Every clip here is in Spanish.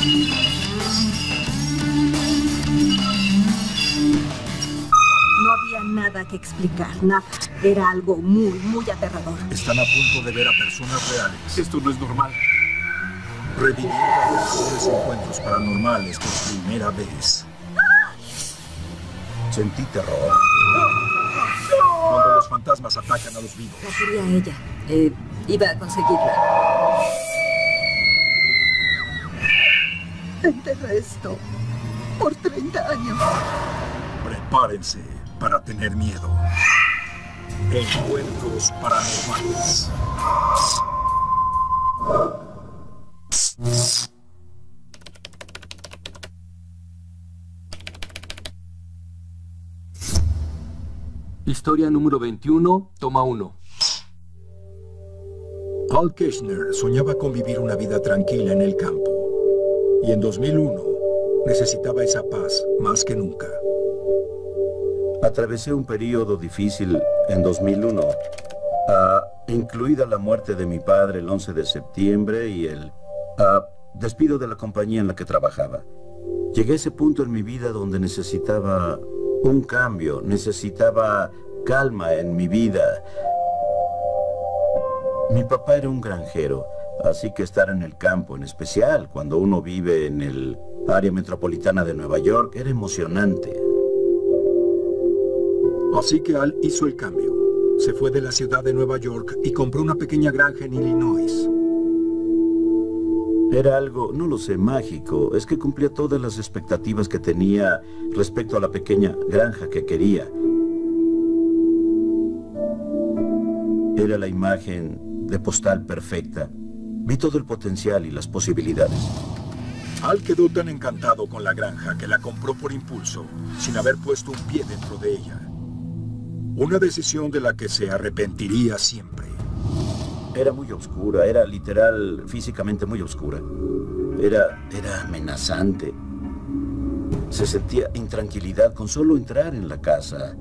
No había nada que explicar, nada. Era algo muy, muy aterrador. Están a punto de ver a personas reales. Esto no es normal. Reviviendo los mejores encuentros paranormales por primera vez. Sentí terror. Cuando los fantasmas atacan a los vivos. La quería ella. Iba a conseguirla. Enterré esto por 30 años. Prepárense para tener miedo. Encuentros paranormales. Historia número 21, toma 1. Al Kirchner soñaba con vivir una vida tranquila en el campo. Y en 2001 necesitaba esa paz más que nunca. Atravesé un periodo difícil en 2001, incluida la muerte de mi padre el 11 de septiembre y el despido de la compañía en la que trabajaba. Llegué a ese punto en mi vida donde necesitaba un cambio, necesitaba calma en mi vida. Mi papá era un granjero, así que estar en el campo, en especial cuando uno vive en el área metropolitana de Nueva York, era emocionante. Así que Al hizo el cambio. Se fue de la ciudad de Nueva York y compró una pequeña granja en Illinois. Era algo, no lo sé, mágico. Es que cumplía todas las expectativas que tenía respecto a la pequeña granja que quería. Era la imagen de postal perfecta. Vi todo el potencial y las posibilidades. Al quedó tan encantado con la granja que la compró por impulso, sin haber puesto un pie dentro de ella. Una decisión de la que se arrepentiría siempre. Era muy oscura, era literal, físicamente muy oscura. Era amenazante. Se sentía intranquilidad con solo entrar en la casa.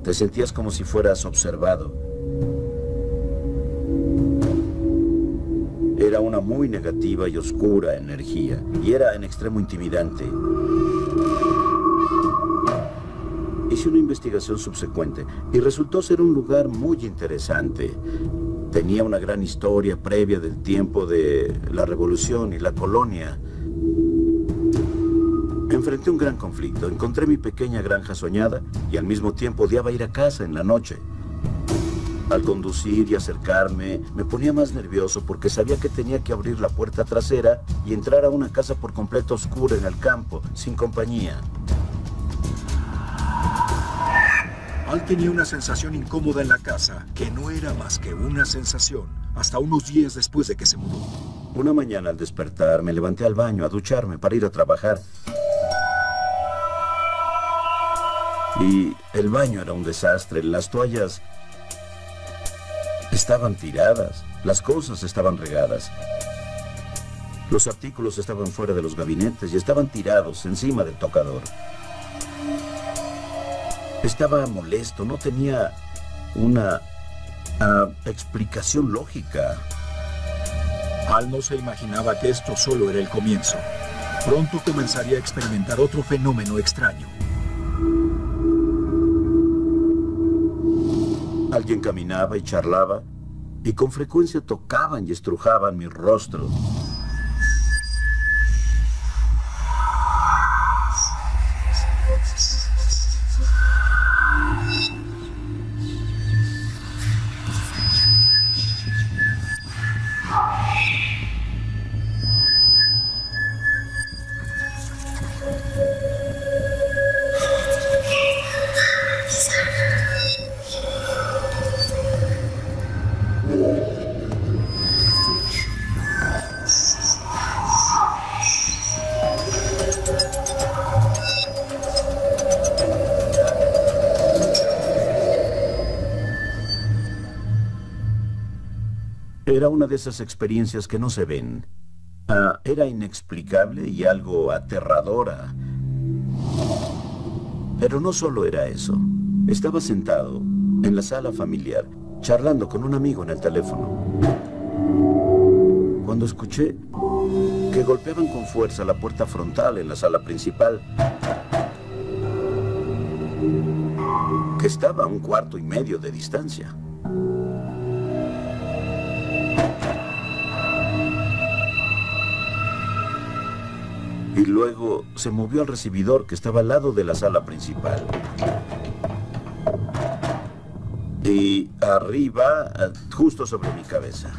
Te sentías como si fueras observado. Era una muy negativa y oscura energía, y era en extremo intimidante. Hice una investigación subsecuente y resultó ser un lugar muy interesante. Tenía una gran historia previa del tiempo de la Revolución y la colonia. Enfrenté un gran conflicto. Encontré mi pequeña granja soñada y al mismo tiempo odiaba ir a casa en la noche. Al conducir y acercarme, me ponía más nervioso porque sabía que tenía que abrir la puerta trasera y entrar a una casa por completo oscura en el campo, sin compañía. Al tenía una sensación incómoda en la casa, que no era más que una sensación, hasta unos días después de que se mudó. Una mañana al despertar, me levanté al baño a ducharme para ir a trabajar. Y el baño era un desastre. Las toallas estaban tiradas, las cosas estaban regadas. Los artículos estaban fuera de los gabinetes y estaban tirados encima del tocador. Estaba molesto, no tenía una explicación lógica. Al no se imaginaba que esto solo era el comienzo. Pronto comenzaría a experimentar otro fenómeno extraño. Alguien caminaba y charlaba, y con frecuencia tocaban y estrujaban mi rostro. Era una de esas experiencias que no se ven. Era inexplicable y algo aterradora. Pero no solo era eso. Estaba sentado en la sala familiar, charlando con un amigo en el teléfono, cuando escuché que golpeaban con fuerza la puerta frontal en la sala principal, que estaba a 1,5 cuartos de distancia. Y luego se movió al recibidor que estaba al lado de la sala principal. Y arriba, justo sobre mi cabeza.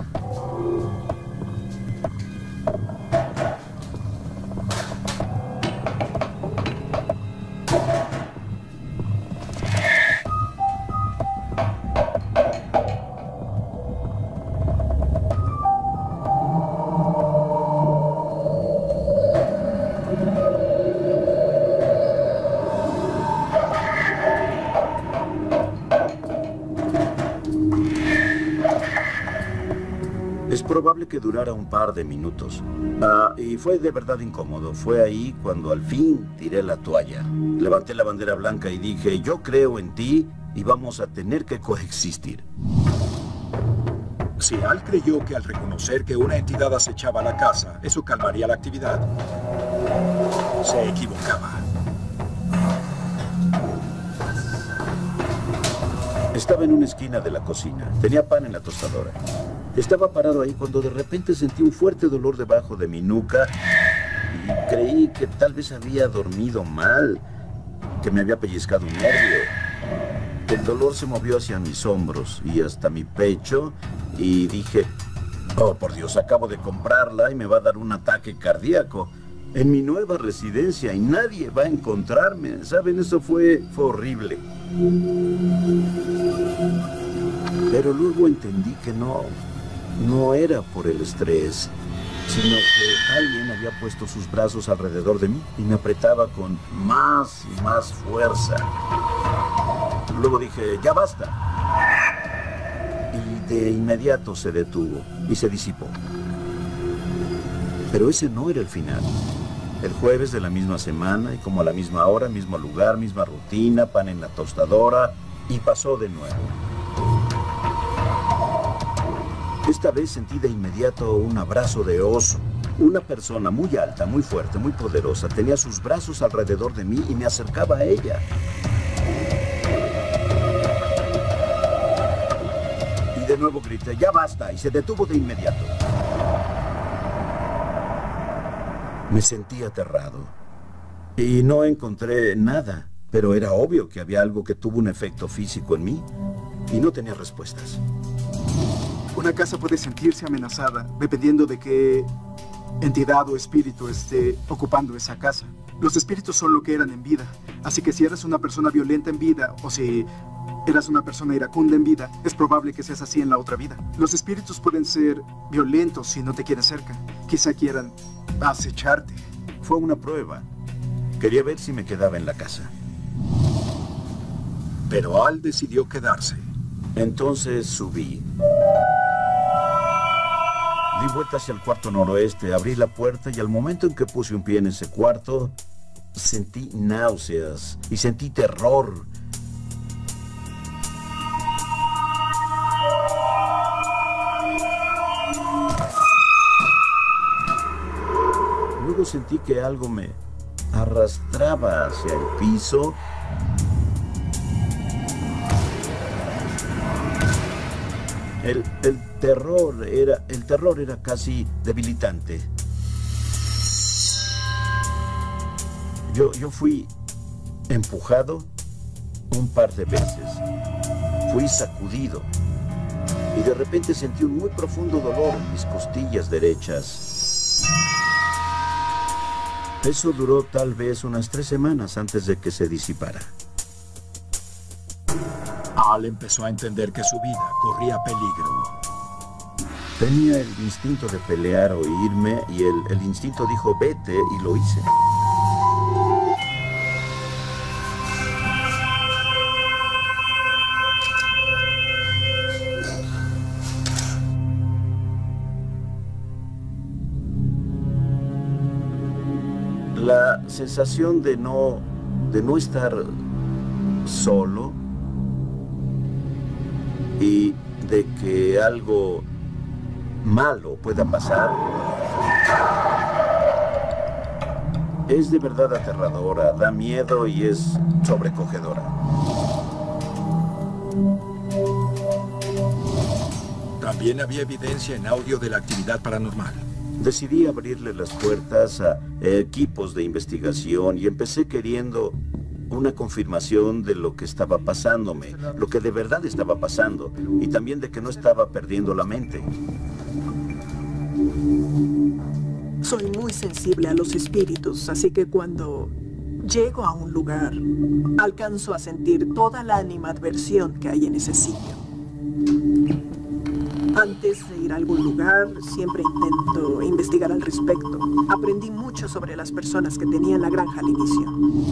Es probable que durara un par de minutos. Y fue de verdad incómodo. Fue ahí cuando al fin tiré la toalla. Levanté la bandera blanca y dije, yo creo en ti y vamos a tener que coexistir. Si Al creyó que al reconocer que una entidad acechaba la casa, eso calmaría la actividad, se equivocaba. Estaba en una esquina de la cocina. Tenía pan en la tostadora. Estaba parado ahí cuando de repente sentí un fuerte dolor debajo de mi nuca y creí que tal vez había dormido mal, que me había pellizcado un nervio. El dolor se movió hacia mis hombros y hasta mi pecho y dije, oh por Dios, acabo de comprarla y me va a dar un ataque cardíaco en mi nueva residencia y nadie va a encontrarme. ¿Saben? Eso fue horrible. Pero luego entendí que no era por el estrés, sino que alguien había puesto sus brazos alrededor de mí y me apretaba con más y más fuerza. Luego dije, ya basta. Y de inmediato se detuvo y se disipó. Pero ese no era el final. El jueves de la misma semana y como a la misma hora, mismo lugar, misma rutina, pan en la tostadora y pasó de nuevo. Esta vez sentí de inmediato un abrazo de oso. Una persona muy alta, muy fuerte, muy poderosa, tenía sus brazos alrededor de mí y me acercaba a ella. Y de nuevo grité, ya basta, y se detuvo de inmediato. Me sentí aterrado. Y no encontré nada, pero era obvio que había algo que tuvo un efecto físico en mí y no tenía respuestas. Una casa puede sentirse amenazada dependiendo de qué entidad o espíritu esté ocupando esa casa. Los espíritus son lo que eran en vida, así que si eres una persona violenta en vida o si eras una persona iracunda en vida, es probable que seas así en la otra vida. Los espíritus pueden ser violentos si no te quieren cerca. Quizá quieran acecharte. Fue una prueba. Quería ver si me quedaba en la casa. Pero Al decidió quedarse. Entonces subí. Di vuelta hacia el cuarto noroeste, abrí la puerta y al momento en que puse un pie en ese cuarto, sentí náuseas y sentí terror. Luego sentí que algo me arrastraba hacia el piso. El terror era casi debilitante. Yo fui empujado un par de veces. Fui sacudido. Y de repente sentí un muy profundo dolor en mis costillas derechas. Eso duró tal vez unas 3 semanas antes de que se disipara. Al empezó a entender que su vida corría peligro. Tenía el instinto de pelear o irme y el instinto dijo vete y lo hice. La sensación de no estar solo y de que algo malo pueda pasar Es de verdad aterradora, da miedo y es sobrecogedora. También había evidencia en audio de la actividad paranormal. Decidí abrirle las puertas a equipos de investigación y empecé queriendo una confirmación de lo que estaba pasándome, lo que de verdad estaba pasando, y también de que no estaba perdiendo la mente. Soy muy sensible a los espíritus, así que cuando llego a un lugar, alcanzo a sentir toda la animadversión que hay en ese sitio. Antes de ir a algún lugar, siempre intento investigar al respecto. Aprendí mucho sobre las personas que tenían la granja al inicio.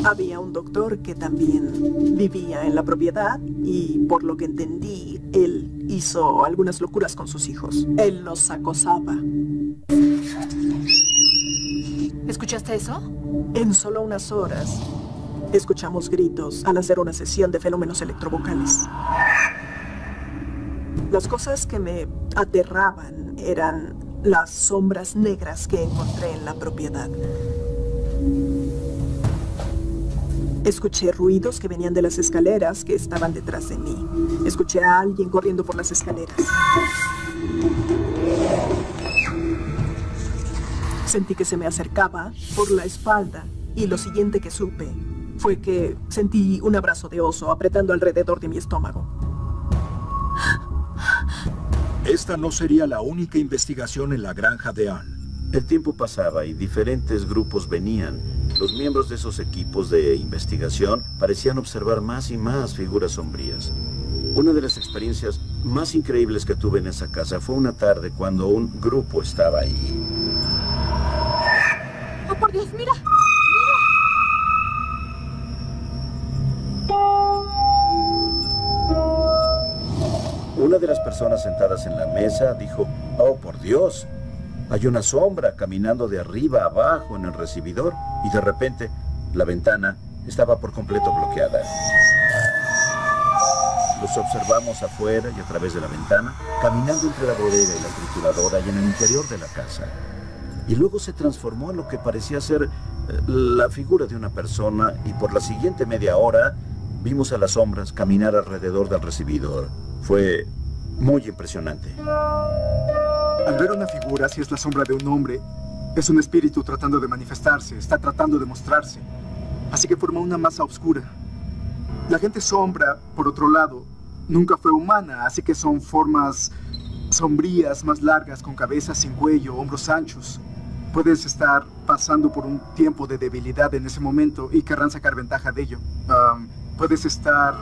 Había un doctor que también vivía en la propiedad y, por lo que entendí, él hizo algunas locuras con sus hijos. Él los acosaba. ¿Escuchaste eso? En solo unas horas, escuchamos gritos al hacer una sesión de fenómenos electrovocales. Las cosas que me aterraban eran las sombras negras que encontré en la propiedad. Escuché ruidos que venían de las escaleras que estaban detrás de mí. Escuché a alguien corriendo por las escaleras. Sentí que se me acercaba por la espalda y lo siguiente que supe fue que sentí un abrazo de oso apretando alrededor de mi estómago. Esta no sería la única investigación en la granja de Ann. El tiempo pasaba y diferentes grupos venían. Los miembros de esos equipos de investigación parecían observar más y más figuras sombrías. Una de las experiencias más increíbles que tuve en esa casa fue una tarde cuando un grupo estaba ahí. ¡Oh, por Dios, mira! Una de las personas sentadas en la mesa dijo, «Oh, por Dios, hay una sombra caminando de arriba a abajo en el recibidor», y de repente la ventana estaba por completo bloqueada. Los observamos afuera y a través de la ventana, caminando entre la bodega y la trituradora y en el interior de la casa. Y luego se transformó en lo que parecía ser la figura de una persona, y por la siguiente media hora vimos a las sombras caminar alrededor del recibidor. Fue muy impresionante. Al ver una figura, si es la sombra de un hombre, es un espíritu tratando de manifestarse, está tratando de mostrarse. Así que forma una masa oscura. La gente sombra, por otro lado, nunca fue humana, así que son formas sombrías, más largas, con cabeza sin cuello, hombros anchos. Puedes estar pasando por un tiempo de debilidad en ese momento y querrán sacar ventaja de ello. Puedes estar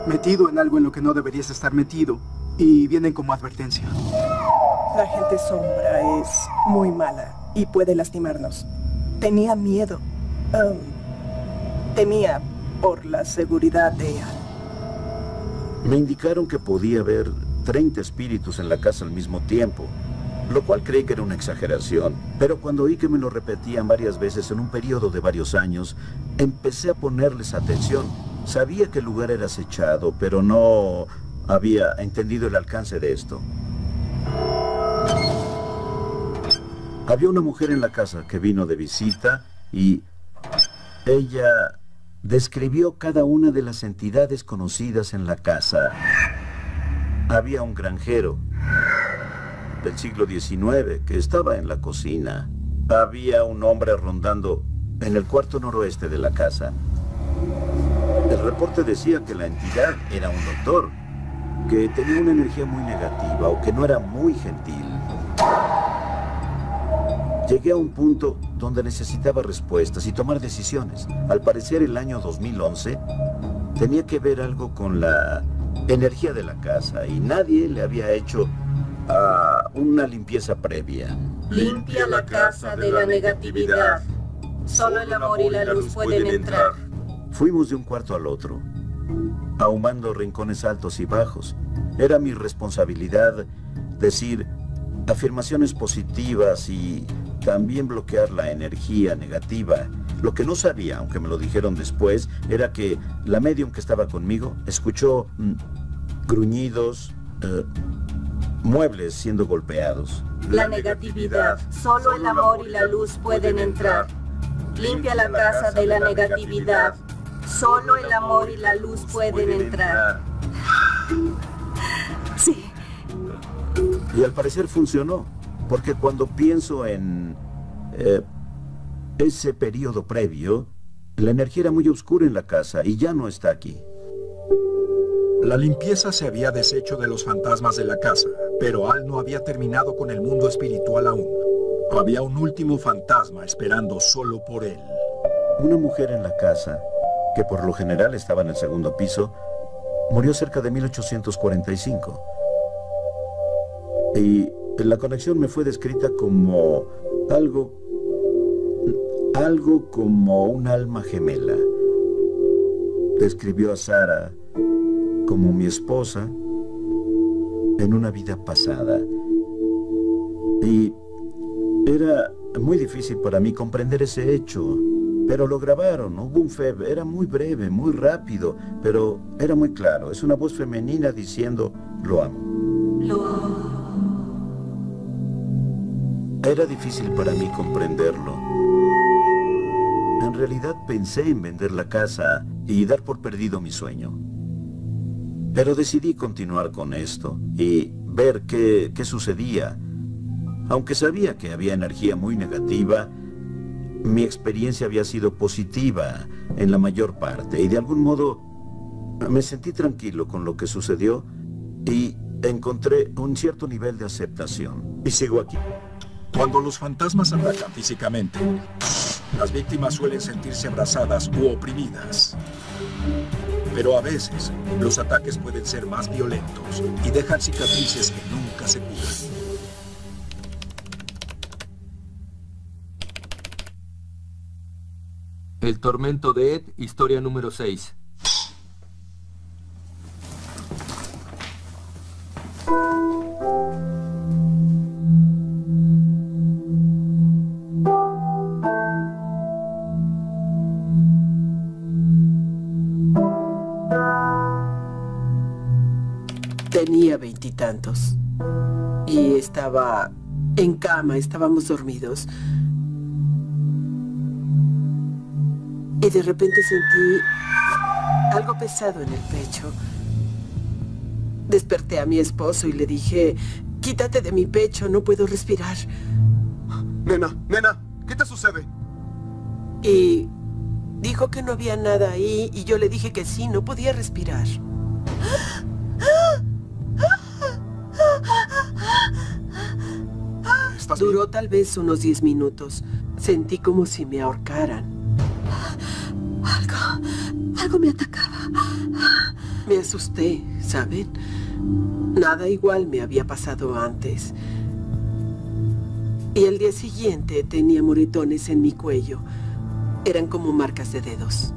metido en algo en lo que no deberías estar metido y vienen como advertencia. La gente sombra es muy mala y puede lastimarnos. Tenía miedo. Temía por la seguridad de ella. Me indicaron que podía haber 30 espíritus en la casa al mismo tiempo, lo cual creí que era una exageración. Pero cuando oí que me lo repetían varias veces en un periodo de varios años, empecé a ponerles atención. Sabía que el lugar era acechado, pero no había entendido el alcance de esto. Había una mujer en la casa que vino de visita y ella describió cada una de las entidades conocidas en la casa. Había un granjero del siglo XIX que estaba en la cocina. Había un hombre rondando en el cuarto noroeste de la casa. El reporte decía que la entidad era un doctor, que tenía una energía muy negativa o que no era muy gentil. Llegué a un punto donde necesitaba respuestas y tomar decisiones. Al parecer, el año 2011 tenía que ver algo con la energía de la casa y nadie le había hecho una limpieza previa. Limpia la casa de la negatividad. Solo el amor y la luz pueden entrar. Fuimos de un cuarto al otro, ahumando rincones altos y bajos. Era mi responsabilidad decir afirmaciones positivas y también bloquear la energía negativa. Lo que no sabía, aunque me lo dijeron después, era que la medium que estaba conmigo escuchó gruñidos, muebles siendo golpeados. La negatividad. Solo el amor y la luz pueden entrar. Limpia la casa de la negatividad. Solo el amor y la luz pueden entrar. Sí. Y al parecer funcionó, porque cuando pienso en ese periodo previo, la energía era muy oscura en la casa y ya no está aquí. La limpieza se había deshecho de los fantasmas de la casa, pero Al no había terminado con el mundo espiritual aún. Había un último fantasma esperando solo por él. Una mujer en la casa, que por lo general estaba en el segundo piso, murió cerca de 1845. Y la conexión me fue descrita como algo como un alma gemela. Describió a Sara como mi esposa en una vida pasada. Y era muy difícil para mí comprender ese hecho, pero lo grabaron. Hubo un FEB, era muy breve, muy rápido, pero era muy claro. Es una voz femenina diciendo, lo amo. Lo amo. Era difícil para mí comprenderlo. En realidad pensé en vender la casa y dar por perdido mi sueño. Pero decidí continuar con esto y ver qué sucedía. Aunque sabía que había energía muy negativa, mi experiencia había sido positiva en la mayor parte y de algún modo me sentí tranquilo con lo que sucedió y encontré un cierto nivel de aceptación. Y sigo aquí. Cuando los fantasmas atacan físicamente, las víctimas suelen sentirse abrazadas u oprimidas. Pero a veces, los ataques pueden ser más violentos y dejan cicatrices que nunca se curan. El tormento de Ed, historia número 6. Tenía 20 y tantos. Y estaba en cama, estábamos dormidos. Y de repente sentí algo pesado en el pecho. Desperté a mi esposo y le dije, quítate de mi pecho, no puedo respirar. Nena, ¿qué te sucede? Y dijo que no había nada ahí y yo le dije que sí, no podía respirar. Duró tal vez unos 10 minutos. Sentí como si me ahorcaran. Algo me atacaba. Me asusté, ¿saben? Nada igual me había pasado antes. Y al día siguiente tenía moretones en mi cuello. Eran como marcas de dedos.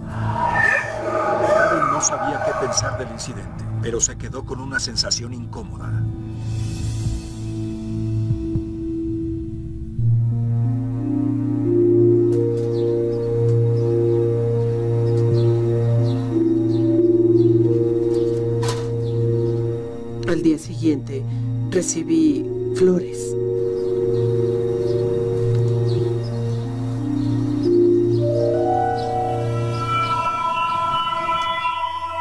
Karen no sabía qué pensar del incidente, pero se quedó con una sensación incómoda. Al día siguiente recibí flores.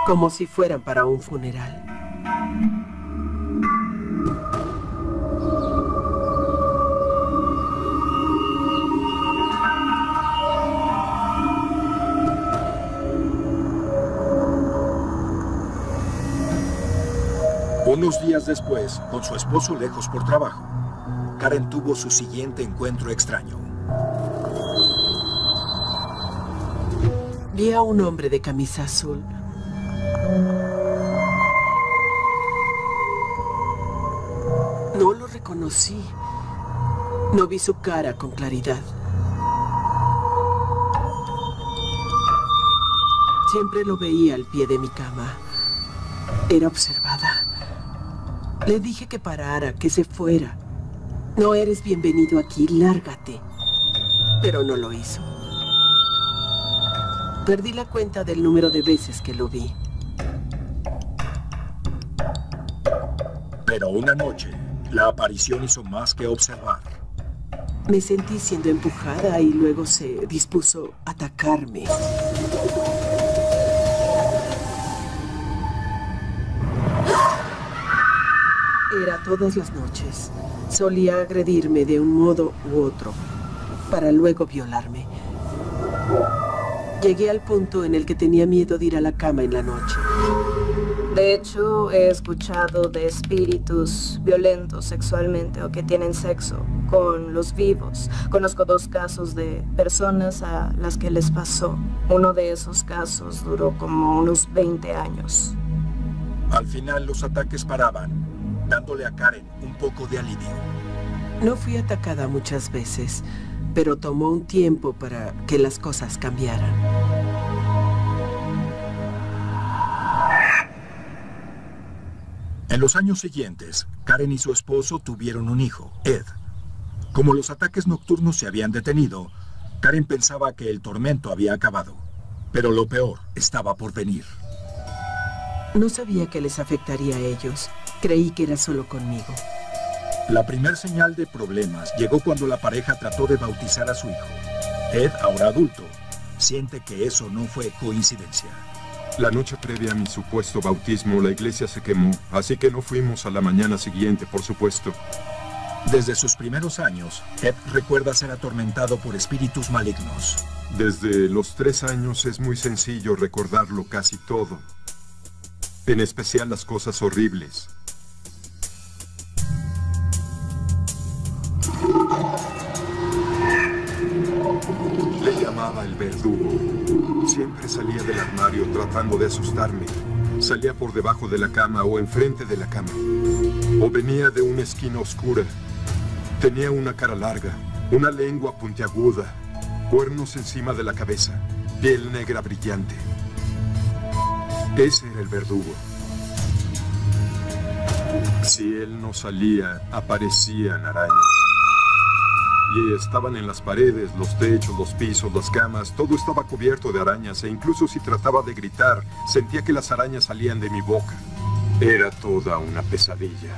Como si fueran para un funeral. Unos días después, con su esposo lejos por trabajo, Karen tuvo su siguiente encuentro extraño. Vi a un hombre de camisa azul. No lo reconocí. No vi su cara con claridad. Siempre lo veía al pie de mi cama. Era observada. Le dije que parara, que se fuera. No eres bienvenido aquí, lárgate. Pero no lo hizo. Perdí la cuenta del número de veces que lo vi. Pero una noche, la aparición hizo más que observar. Me sentí siendo empujada y luego se dispuso a atacarme. Era todas las noches. Solía agredirme de un modo u otro, para luego violarme. Llegué al punto en el que tenía miedo de ir a la cama en la noche. De hecho, he escuchado de espíritus violentos sexualmente o que tienen sexo con los vivos. Conozco 2 casos de personas a las que les pasó. Uno de esos casos duró como unos 20 años. Al final los ataques paraban, dándole a Karen un poco de alivio. No fui atacada muchas veces, pero tomó un tiempo para que las cosas cambiaran. En los años siguientes, Karen y su esposo tuvieron un hijo, Ed. Como los ataques nocturnos se habían detenido, Karen pensaba que el tormento había acabado. Pero lo peor estaba por venir. No sabía que les afectaría a ellos. Creí que era solo conmigo. La primer señal de problemas llegó cuando la pareja trató de bautizar a su hijo. Ed, ahora adulto, siente que eso no fue coincidencia. La noche previa a mi supuesto bautismo, la iglesia se quemó, así que no fuimos a la mañana siguiente, por supuesto. Desde sus primeros años, Ed recuerda ser atormentado por espíritus malignos. Desde los 3 años es muy sencillo recordarlo casi todo. En especial las cosas horribles. Le llamaba el verdugo. Siempre salía del armario tratando de asustarme. Salía por debajo de la cama o enfrente de la cama. O venía de una esquina oscura. Tenía una cara larga, una lengua puntiaguda, cuernos encima de la cabeza, piel negra brillante. Ese era el verdugo. Si él no salía, aparecían arañas. Y estaban en las paredes, los techos, los pisos, las camas, todo estaba cubierto de arañas e incluso si trataba de gritar, sentía que las arañas salían de mi boca. Era toda una pesadilla.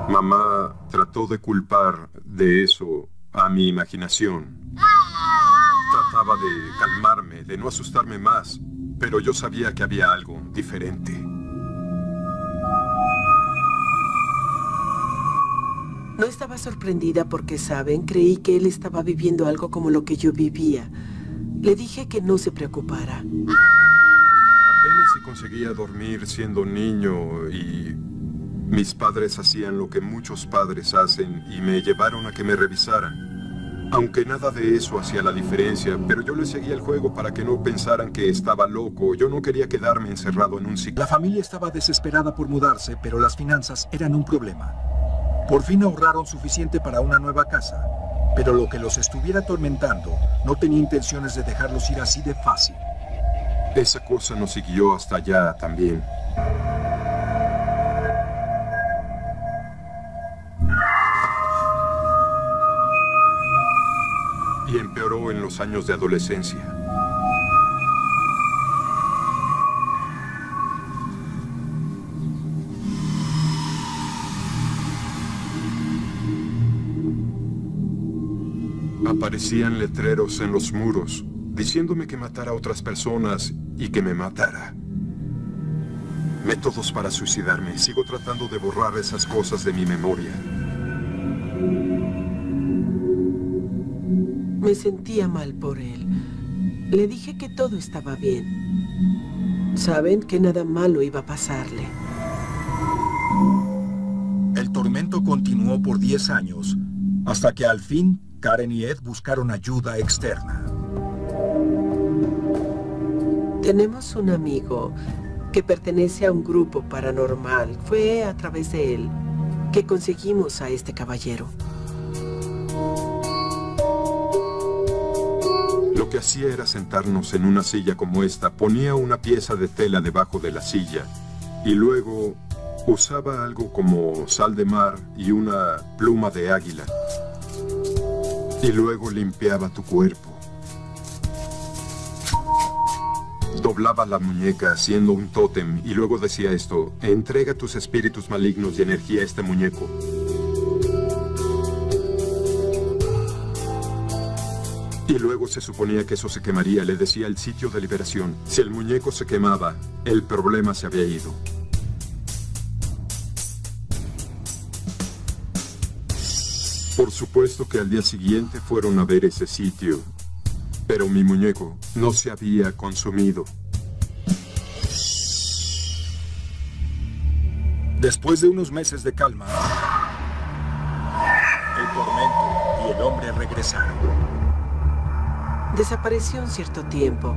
Mamá trató de culpar de eso a mi imaginación. Trataba de calmarme, de no asustarme más, pero yo sabía que había algo diferente. No estaba sorprendida porque, ¿saben? Creí que él estaba viviendo algo como lo que yo vivía. Le dije que no se preocupara. Apenas si conseguía dormir siendo niño y mis padres hacían lo que muchos padres hacen y me llevaron a que me revisaran. Aunque nada de eso hacía la diferencia, pero yo le seguía el juego para que no pensaran que estaba loco. Yo no quería quedarme encerrado en un ciclo. La familia estaba desesperada por mudarse, pero las finanzas eran un problema. Por fin ahorraron suficiente para una nueva casa, pero lo que los estuviera atormentando no tenía intenciones de dejarlos ir así de fácil. Esa cosa nos siguió hasta allá también. Y empeoró en los años de adolescencia. Aparecían letreros en los muros, diciéndome que matara a otras personas y que me matara. Métodos para suicidarme. Sigo tratando de borrar esas cosas de mi memoria. Me sentía mal por él. Le dije que todo estaba bien. Saben que nada malo iba a pasarle. El tormento continuó por 10 años, hasta que al fin Karen y Ed buscaron ayuda externa. Tenemos un amigo que pertenece a un grupo paranormal. Fue a través de él que conseguimos a este caballero. Lo que hacía era sentarnos en una silla como esta, ponía una pieza de tela debajo de la silla y luego usaba algo como sal de mar y una pluma de águila. Y luego limpiaba tu cuerpo. Doblaba la muñeca haciendo un tótem y luego decía esto: entrega tus espíritus malignos y energía a este muñeco. Y luego se suponía que eso se quemaría. Le decía el sitio de liberación. Si el muñeco se quemaba, el problema se había ido. Por supuesto que al día siguiente fueron a ver ese sitio, pero mi muñeco no se había consumido. Después de unos meses de calma, el tormento y el hombre regresaron. Desapareció un cierto tiempo.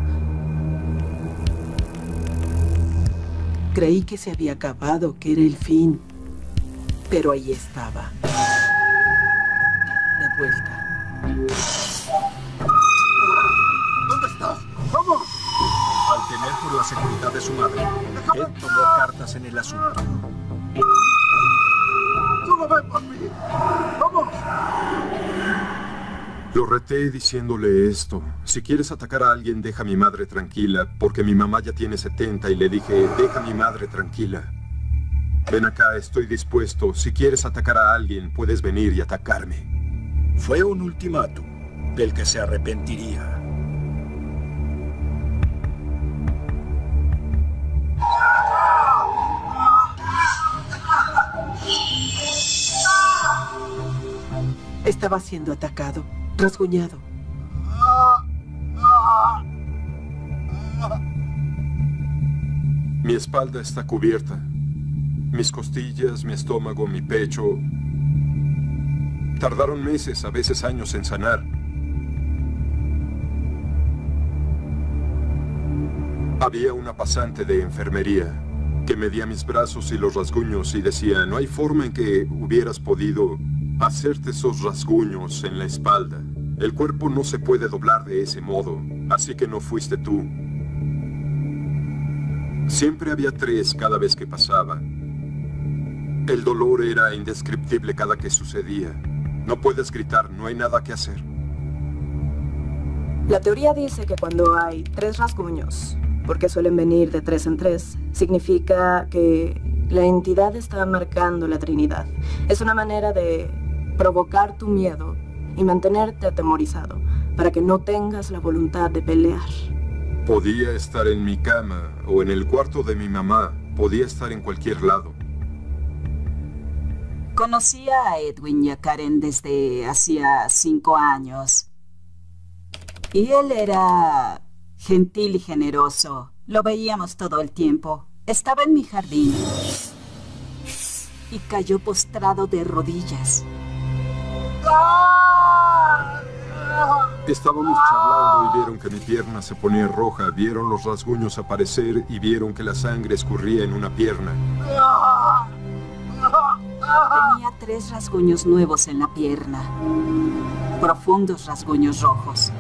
Creí que se había acabado, que era el fin. Pero ahí estaba. De vuelta. ¿Dónde estás? ¡Vamos! Al temer por la seguridad de su madre, Ed tomó cartas en el asunto. ¡Solo ven por mí! ¡Vamos! Lo reté diciéndole esto: si quieres atacar a alguien, deja a mi madre tranquila, porque mi mamá ya tiene 70, y le dije: deja a mi madre tranquila. Ven acá, estoy dispuesto. Si quieres atacar a alguien, puedes venir y atacarme. Fue un ultimátum del que se arrepentiría. Estaba siendo atacado, rasguñado. Mi espalda está cubierta. Mis costillas, mi estómago, mi pecho. Tardaron meses, a veces años en sanar. Había una pasante de enfermería que medía mis brazos y los rasguños y decía: no hay forma en que hubieras podido hacerte esos rasguños en la espalda. El cuerpo no se puede doblar de ese modo, así que no fuiste tú. Siempre había 3 cada vez que pasaba. El dolor era indescriptible cada que sucedía. No puedes gritar, no hay nada que hacer. La teoría dice que cuando hay 3 rasguños, porque suelen venir de 3 en 3, significa que la entidad está marcando la Trinidad. Es una manera de provocar tu miedo y mantenerte atemorizado, para que no tengas la voluntad de pelear. Podía estar en mi cama o en el cuarto de mi mamá. Podía estar en cualquier lado. Conocí a Edwin y a Karen desde hacía 5 años. Y él era gentil y generoso. Lo veíamos todo el tiempo. Estaba en mi jardín y cayó postrado de rodillas. Estábamos charlando y vieron que mi pierna se ponía roja, vieron los rasguños aparecer y vieron que la sangre escurría en una pierna. Tenía 3 rasguños nuevos en la pierna, profundos rasguños rojos.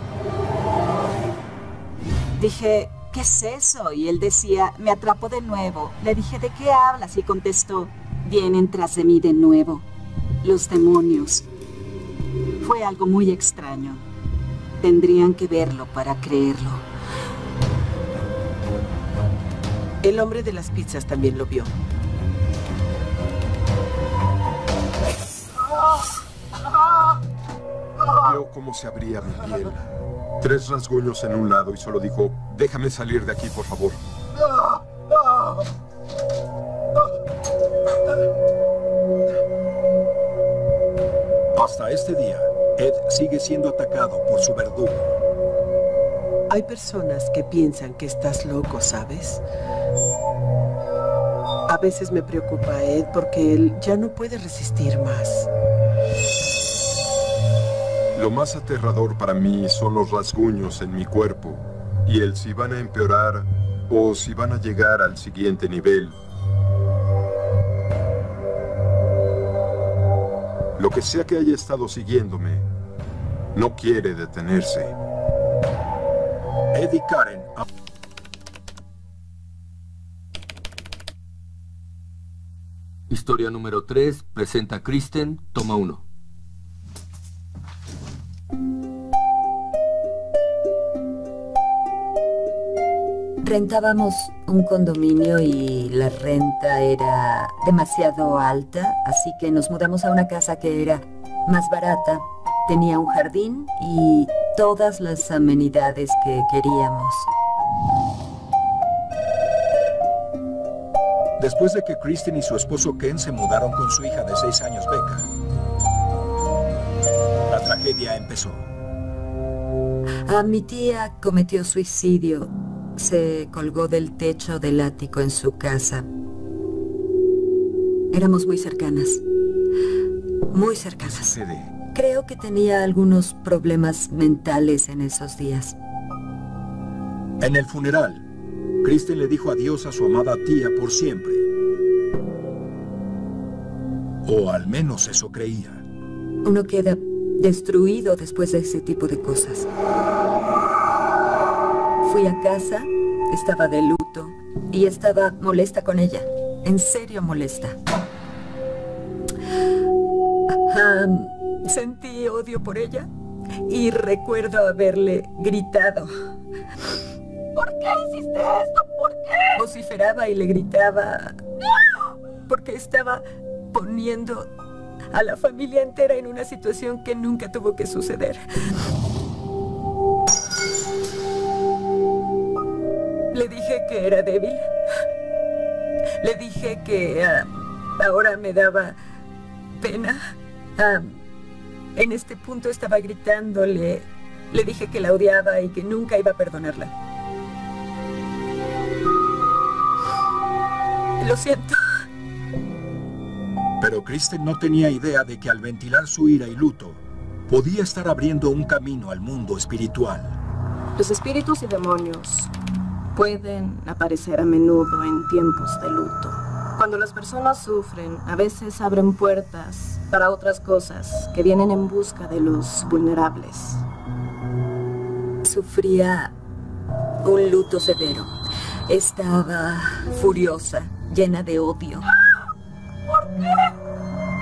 Dije: ¿qué es eso? Y él decía: me atrapó de nuevo. Le dije: ¿de qué hablas? Y contestó: vienen tras de mí de nuevo, los demonios. Fue algo muy extraño. Tendrían que verlo para creerlo. El hombre de las pizzas también lo vio. Vio cómo se abría mi piel. 3 rasguños en un lado y solo dijo: déjame salir de aquí, por favor. Hasta este día, Ed sigue siendo atacado por su verdugo. Hay personas que piensan que estás loco, ¿sabes? A veces me preocupa Ed porque él ya no puede resistir más. Lo más aterrador para mí son los rasguños en mi cuerpo y el si van a empeorar o si van a llegar al siguiente nivel. Lo que sea que haya estado siguiéndome no quiere detenerse. Ed y Karen. Historia número 3 presenta Kristen, toma 1. Rentábamos un condominio y la renta era demasiado alta, así que nos mudamos a una casa que era más barata, tenía un jardín y todas las amenidades que queríamos. Después de que Kristen y su esposo Ken se mudaron con su hija de 6 años, Becca, la tragedia empezó. Mi tía cometió suicidio. Se colgó del techo del ático en su casa. Éramos muy cercanas. Muy cercanas. ¿Qué sucede? Creo que tenía algunos problemas mentales en esos días. En el funeral, Kristen le dijo adiós a su amada tía por siempre. O al menos eso creía. Uno queda destruido después de ese tipo de cosas. Fui a casa, estaba de luto y estaba molesta con ella. En serio molesta. Sentí odio por ella y recuerdo haberle gritado. ¿Por qué hiciste esto? ¿Por qué? Vociferaba y le gritaba. Porque estaba poniendo a la familia entera en una situación que nunca tuvo que suceder. Le dije que era débil. Le dije que ahora me daba pena. En este punto estaba gritándole. Le dije que la odiaba y que nunca iba a perdonarla. Lo siento. Pero Kristen no tenía idea de que al ventilar su ira y luto, podía estar abriendo un camino al mundo espiritual. Los espíritus y demonios pueden aparecer a menudo en tiempos de luto. Cuando las personas sufren, a veces abren puertas para otras cosas que vienen en busca de los vulnerables. Sufría un luto severo. Estaba furiosa, llena de odio. ¿Por qué?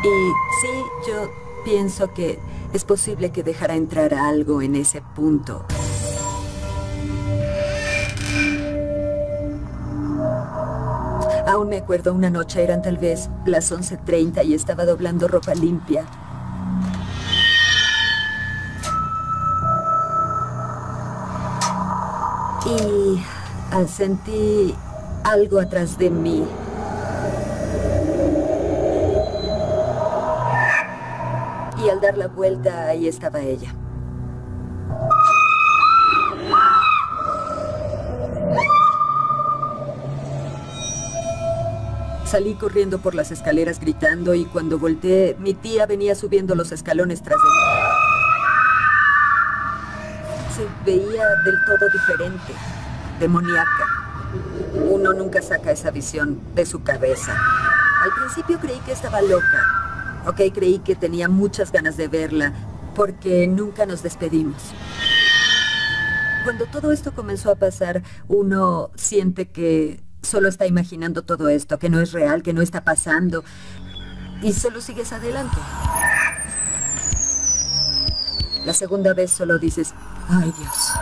Y sí, yo pienso que es posible que dejara entrar algo en ese punto. Aún me acuerdo, una noche eran tal vez las 11:30 y estaba doblando ropa limpia. Y sentí algo atrás de mí. Y al dar la vuelta, ahí estaba ella. Salí corriendo por las escaleras gritando y cuando volteé, mi tía venía subiendo los escalones tras de mí. Se veía del todo diferente, demoníaca. Uno nunca saca esa visión de su cabeza. Al principio creí que estaba loca. Creí que tenía muchas ganas de verla, porque nunca nos despedimos. Cuando todo esto comenzó a pasar, uno siente que solo está imaginando todo esto, que no es real, que no está pasando, y solo sigues adelante. La segunda vez solo dices, ¡ay, Dios!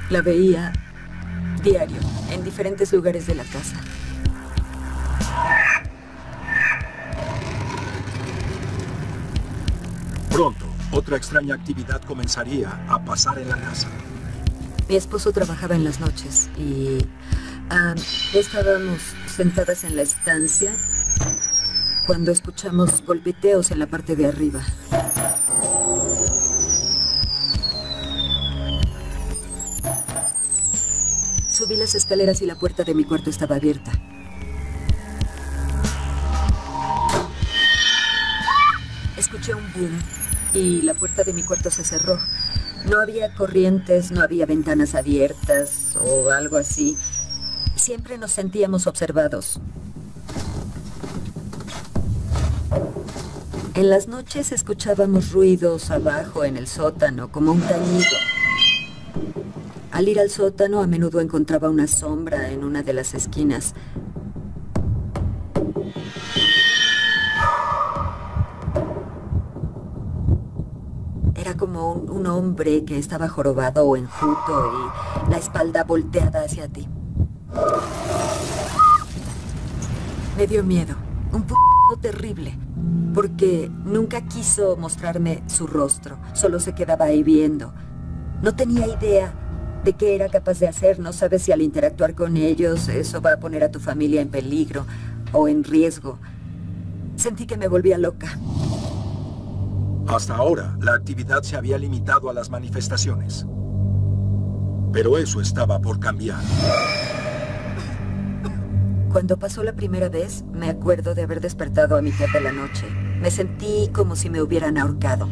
La veía diario, en diferentes lugares de la casa. Pronto, otra extraña actividad comenzaría a pasar en la casa. Mi esposo trabajaba en las noches y estábamos sentadas en la estancia cuando escuchamos golpeteos en la parte de arriba. Subí las escaleras y la puerta de mi cuarto estaba abierta. Escuché un boom y la puerta de mi cuarto se cerró. No había corrientes, no había ventanas abiertas o algo así. Siempre nos sentíamos observados. En las noches escuchábamos ruidos abajo en el sótano, como un tañido. Al ir al sótano, a menudo encontraba una sombra en una de las esquinas. Era como un hombre que estaba jorobado o enjuto y la espalda volteada hacia ti. Me dio miedo, un poco terrible, porque nunca quiso mostrarme su rostro, solo se quedaba ahí viendo. No tenía idea de qué era capaz de hacer, no sabes si al interactuar con ellos eso va a poner a tu familia en peligro o en riesgo. Sentí que me volvía loca. Hasta ahora, la actividad se había limitado a las manifestaciones. Pero eso estaba por cambiar. Cuando pasó la primera vez, me acuerdo de haber despertado a mitad de la noche. Me sentí como si me hubieran ahorcado.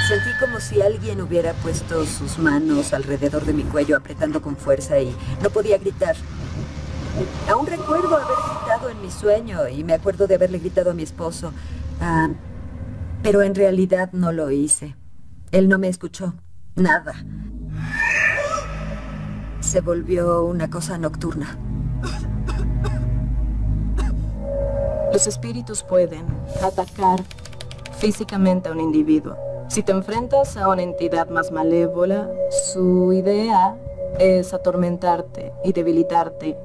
Sentí como si alguien hubiera puesto sus manos alrededor de mi cuello apretando con fuerza y no podía gritar. Aún recuerdo haber gritado en mi sueño y me acuerdo de haberle gritado a mi esposo. Pero en realidad no lo hice. Él no me escuchó. Nada. Se volvió una cosa nocturna. Los espíritus pueden atacar físicamente a un individuo. Si te enfrentas a una entidad más malévola, su idea es atormentarte y debilitarte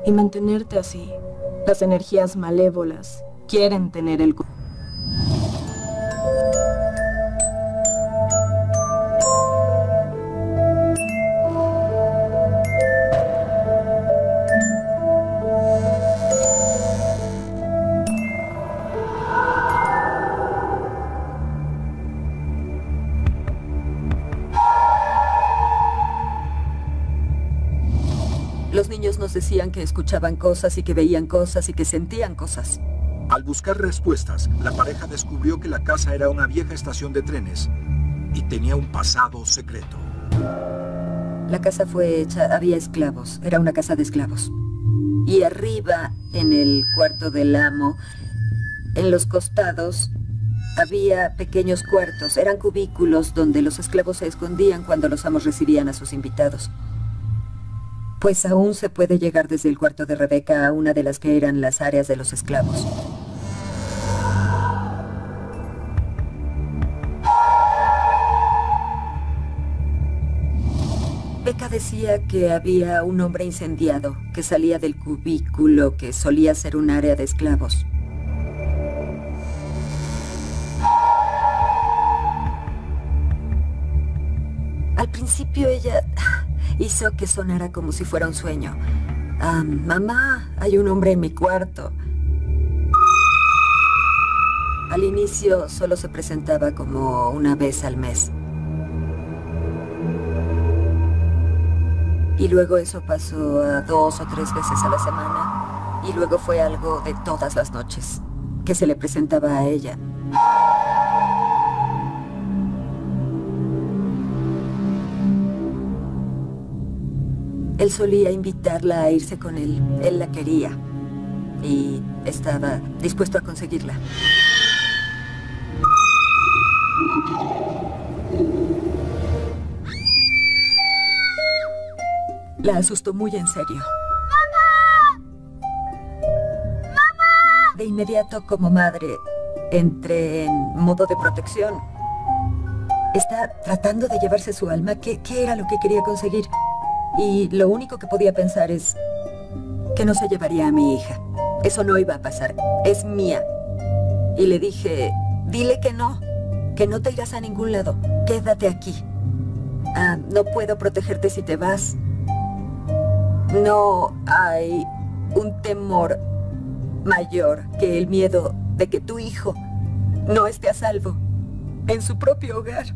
y mantenerte así. Las energías malévolas quieren tener el control. Los niños nos decían que escuchaban cosas y que veían cosas y que sentían cosas. Al buscar respuestas, la pareja descubrió que la casa era una vieja estación de trenes y tenía un pasado secreto. La casa fue hecha, había esclavos, era una casa de esclavos. Y arriba, en el cuarto del amo, en los costados, había pequeños cuartos, eran cubículos donde los esclavos se escondían cuando los amos recibían a sus invitados. Pues aún se puede llegar desde el cuarto de Rebeca a una de las que eran las áreas de los esclavos. Becca decía que había un hombre incendiado que salía del cubículo que solía ser un área de esclavos. Al principio ella hizo que sonara como si fuera un sueño. Mamá, hay un hombre en mi cuarto. Al inicio solo se presentaba como una vez al mes. Y luego eso pasó a 2 o 3 veces a la semana. Y luego fue algo de todas las noches, que se le presentaba a ella. Él solía invitarla a irse con él. Él la quería. Y estaba dispuesto a conseguirla. La asustó muy en serio. ¡Mamá! ¡Mamá! De inmediato, como madre, entré en modo de protección. Está tratando de llevarse su alma. ¿Qué era lo que quería conseguir? Y lo único que podía pensar es que no se llevaría a mi hija. Eso no iba a pasar. Es mía. Y le dije, dile que no te irás a ningún lado. Quédate aquí. No puedo protegerte si te vas. No hay un temor mayor que el miedo de que tu hijo no esté a salvo en su propio hogar.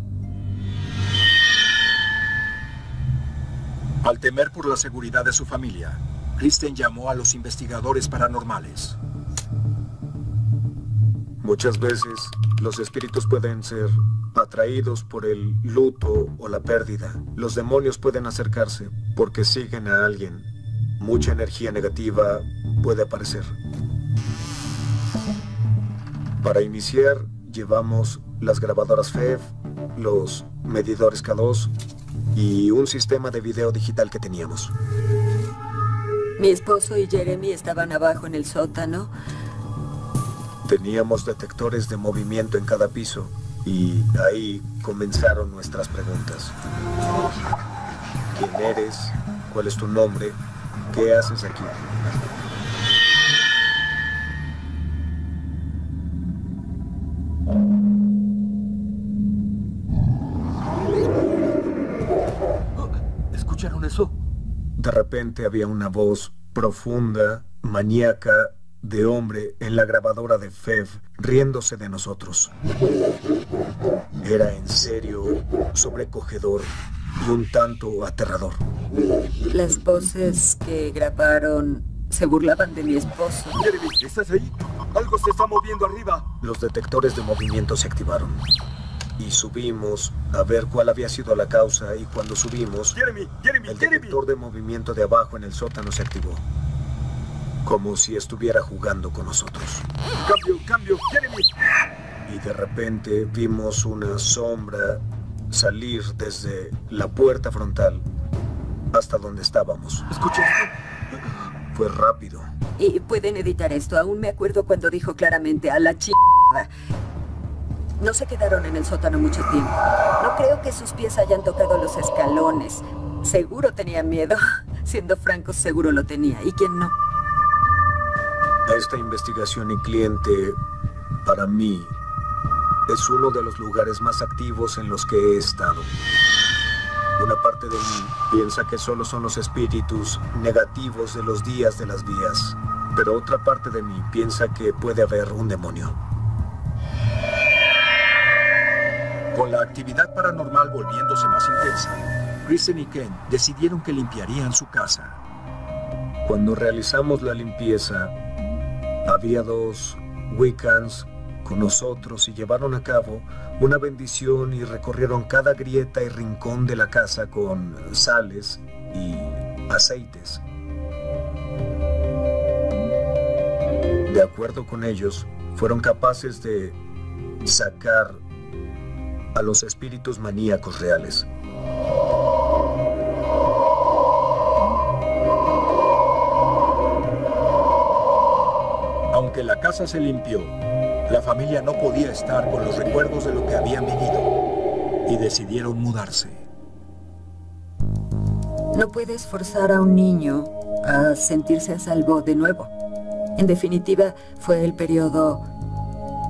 Al temer por la seguridad de su familia, Kristen llamó a los investigadores paranormales. Muchas veces, los espíritus pueden ser atraídos por el luto o la pérdida. Los demonios pueden acercarse porque siguen a alguien. Mucha energía negativa puede aparecer. Para iniciar, llevamos las grabadoras FEV, los medidores K2 y un sistema de video digital que teníamos. Mi esposo y Jeremy estaban abajo en el sótano. Teníamos detectores de movimiento en cada piso Y ahí comenzaron nuestras preguntas. ¿Quién eres? ¿Cuál es tu nombre? ¿Qué haces aquí? ¿Escucharon eso? De repente había una voz profunda, maníaca, de hombre en la grabadora de Fev, riéndose de nosotros. Era en serio sobrecogedor y un tanto aterrador. Las voces que grabaron se burlaban de mi esposo. Jeremy, ¿estás ahí? Algo se está moviendo arriba. Los detectores de movimiento se activaron. Y subimos a ver cuál había sido la causa, y cuando subimos, el detector de movimiento de abajo en el sótano se activó. Como si estuviera jugando con nosotros. Cambio, Jeremy. Y de repente vimos una sombra salir desde la puerta frontal hasta donde estábamos. ¿Escuchaste? Fue rápido. Y pueden editar esto. Aún me acuerdo cuando dijo claramente a la chingada. No se quedaron en el sótano mucho tiempo. No creo que sus pies hayan tocado los escalones. Seguro tenía miedo. Siendo francos, seguro lo tenía. ¿Y quién no? Esta investigación y cliente, para mí, es uno de los lugares más activos en los que he estado. Una parte de mí piensa que solo son los espíritus negativos de los días de las vías, pero otra parte de mí piensa que puede haber un demonio. Con la actividad paranormal volviéndose más intensa, Kristen y Ken decidieron que limpiarían su casa. Cuando realizamos la limpieza, había 2 Wiccans con nosotros y llevaron a cabo una bendición y recorrieron cada grieta y rincón de la casa con sales y aceites. De acuerdo con ellos, fueron capaces de sacar a los espíritus maníacos reales. Aunque la casa se limpió, la familia no podía estar con los recuerdos de lo que habían vivido y decidieron mudarse. No puedes forzar a un niño a sentirse a salvo de nuevo. En definitiva, fue el periodo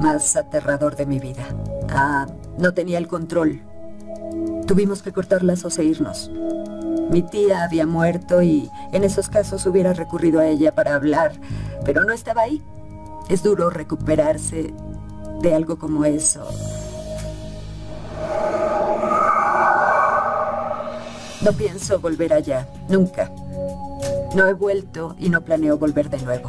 más aterrador de mi vida. No tenía el control. Tuvimos que cortar lazos e irnos. Mi tía había muerto y en esos casos hubiera recurrido a ella para hablar, pero no estaba ahí. Es duro recuperarse de algo como eso. No pienso volver allá, nunca. No he vuelto y no planeo volver de nuevo.